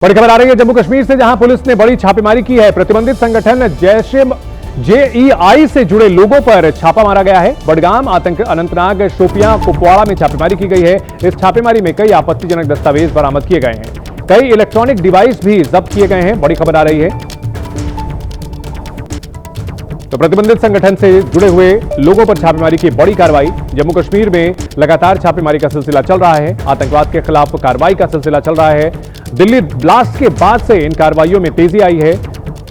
बड़ी खबर आ रही है जम्मू कश्मीर से, जहां पुलिस ने बड़ी छापेमारी की है। प्रतिबंधित संगठन JEI से जुड़े लोगों पर छापा मारा गया है। बडगाम, अनंतनाग, शोपियां, कुपवाड़ा में छापेमारी की गई है। इस छापेमारी में कई आपत्तिजनक दस्तावेज बरामद किए गए हैं। कई इलेक्ट्रॉनिक डिवाइस भी जब्त किए गए हैं। बड़ी खबर आ रही है। तो प्रतिबंधित संगठन से जुड़े हुए लोगों पर छापेमारी की बड़ी कार्रवाई। जम्मू कश्मीर में लगातार छापेमारी का सिलसिला चल रहा है। आतंकवाद के खिलाफ कार्रवाई का सिलसिला चल रहा है। दिल्ली ब्लास्ट के बाद से इन कार्रवाइयों में तेजी आई है।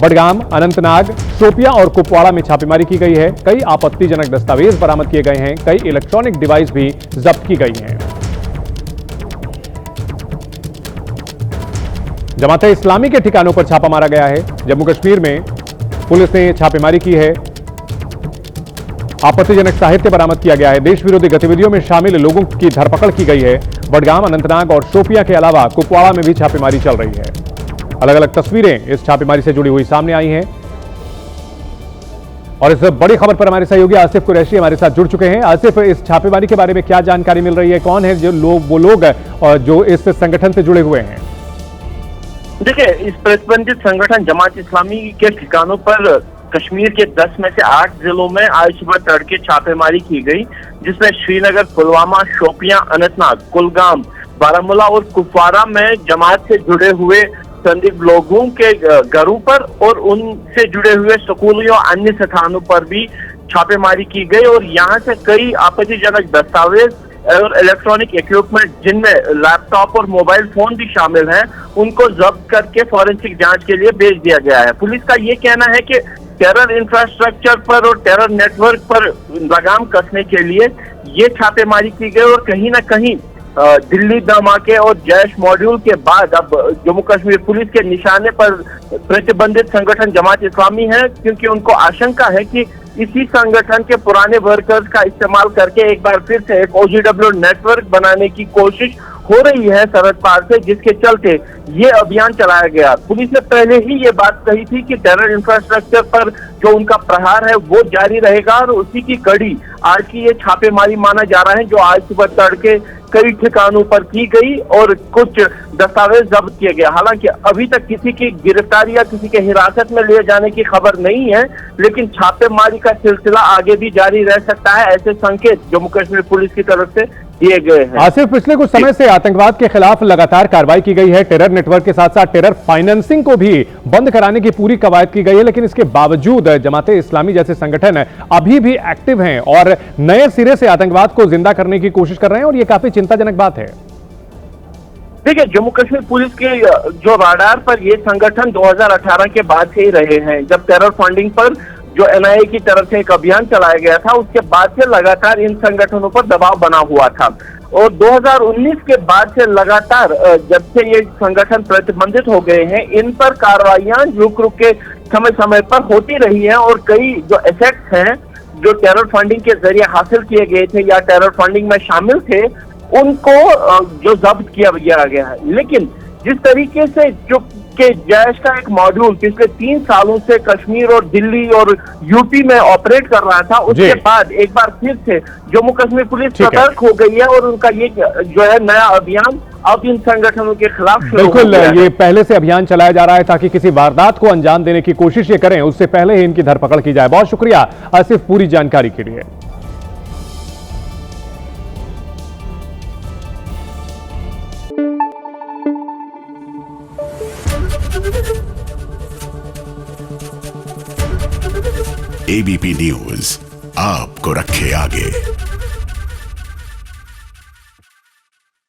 बडगाम, अनंतनाग, शोपियां और कुपवाड़ा में छापेमारी की गई है। कई आपत्तिजनक दस्तावेज बरामद किए गए हैं। कई इलेक्ट्रॉनिक डिवाइस भी जब्त की गई हैं। जमाते इस्लामी के ठिकानों पर छापा मारा गया है। जम्मू कश्मीर में पुलिस ने छापेमारी की है। आपत्तिजनक साहित्य बरामद किया गया है। देश विरोधी गतिविधियों में शामिल लोगों की धरपकड़ की गई है। बडगाम, अनंतनाग और शोपियां के अलावा कुपवाड़ा में भी छापेमारी चल रही है। अलग अलग तस्वीरें इस छापेमारी से जुड़ी हुई सामने आई हैं। और इस बड़ी खबर पर हमारे सहयोगी आसिफ कुरैशी हमारे साथ जुड़ चुके हैं। आसिफ, इस छापेमारी के बारे में क्या जानकारी मिल रही है? कौन है वो लोग जो इस संगठन से जुड़े हुए हैं? देखिए, इस प्रतिबंधित संगठन जमात इस्लामी के ठिकानों पर कश्मीर के 10 में से 8 जिलों में आज सुबह तड़के छापेमारी की गई, जिसमें श्रीनगर, पुलवामा, शोपियां, अनंतनाग, कुलगाम, बारामूला और कुपवाड़ा में जमात से जुड़े हुए संदिग्ध लोगों के घरों पर और उनसे जुड़े हुए स्कूलों और अन्य स्थानों पर भी छापेमारी की गई। और यहाँ से कई आपत्तिजनक दस्तावेज और इलेक्ट्रॉनिक इक्विपमेंट, जिनमें लैपटॉप और मोबाइल फोन भी शामिल हैं, उनको जब्त करके फॉरेंसिक जांच के लिए भेज दिया गया है। पुलिस का ये कहना है कि टेरर इंफ्रास्ट्रक्चर पर और टेरर नेटवर्क पर लगाम कसने के लिए ये छापेमारी की गई। और कहीं ना कहीं दिल्ली धमाके और जैश मॉड्यूल के बाद अब जम्मू कश्मीर पुलिस के निशाने पर प्रतिबंधित संगठन जमात इस्लामी है, क्योंकि उनको आशंका है कि इसी संगठन के पुराने वर्कर्स का इस्तेमाल करके एक बार फिर से एक OGW नेटवर्क बनाने की कोशिश हो रही है सरहद पार से, जिसके चलते ये अभियान चलाया गया। पुलिस ने पहले ही ये बात कही थी कि टेरर इंफ्रास्ट्रक्चर पर जो उनका प्रहार है वो जारी रहेगा, और उसी की कड़ी आज की ये छापेमारी माना जा रहा है, जो आज सुबह तड़के कई ठिकानों पर की गई और कुछ दस्तावेज जब्त किए गए। हालांकि अभी तक किसी की गिरफ्तारी या किसी के हिरासत में लिए जाने की खबर नहीं है, लेकिन छापेमारी का सिलसिला आगे भी जारी रह सकता है, ऐसे संकेत जम्मू कश्मीर पुलिस की तरफ से दिए गए हैं। आसिफ, पिछले कुछ समय से आतंकवाद के खिलाफ लगातार कार्रवाई की गई है। टेरर नेटवर्क के साथ साथ टेरर फाइनेंसिंग को भी बंद कराने की पूरी कवायद की गई है, लेकिन इसके बावजूद जमाते इस्लामी जैसे संगठन अभी भी एक्टिव हैं और नए सिरे से आतंकवाद को जिंदा करने की कोशिश कर रहे हैं, और यह काफी चिंताजनक बात है। देखिए, जम्मू कश्मीर पुलिस के जो राडार पर ये संगठन 2018 के बाद से ही रहे हैं, जब टेरर फंडिंग पर जो NIA की तरफ से एक अभियान चलाया गया था, उसके बाद से लगातार इन संगठनों पर दबाव बना हुआ था। और 2019 के बाद से लगातार जब से ये संगठन प्रतिबंधित हो गए हैं, इन पर कार्रवाइयां रुक रुक के समय समय पर होती रही हैं, और कई जो एसेट्स हैं जो टेरर फंडिंग के जरिए हासिल किए गए थे या टेरर फंडिंग में शामिल थे, उनको जो जब्त किया गया है। लेकिन जिस तरीके से जो कि जैश का एक मॉड्यूल पिछले 3 सालों से कश्मीर और दिल्ली और यूपी में ऑपरेट कर रहा था, उसके बाद एक बार फिर से जम्मू कश्मीर पुलिस सतर्क हो गई है, और उनका ये जो है नया अभियान अब इन संगठनों के खिलाफ बिल्कुल ये पहले से अभियान चलाया जा रहा है ताकि किसी वारदात को अंजाम देने की कोशिश ये करें, उससे पहले ही इनकी धरपकड़ की जाए। बहुत शुक्रिया आसिफ पूरी जानकारी के लिए। ABP न्यूज आपको रखे आगे।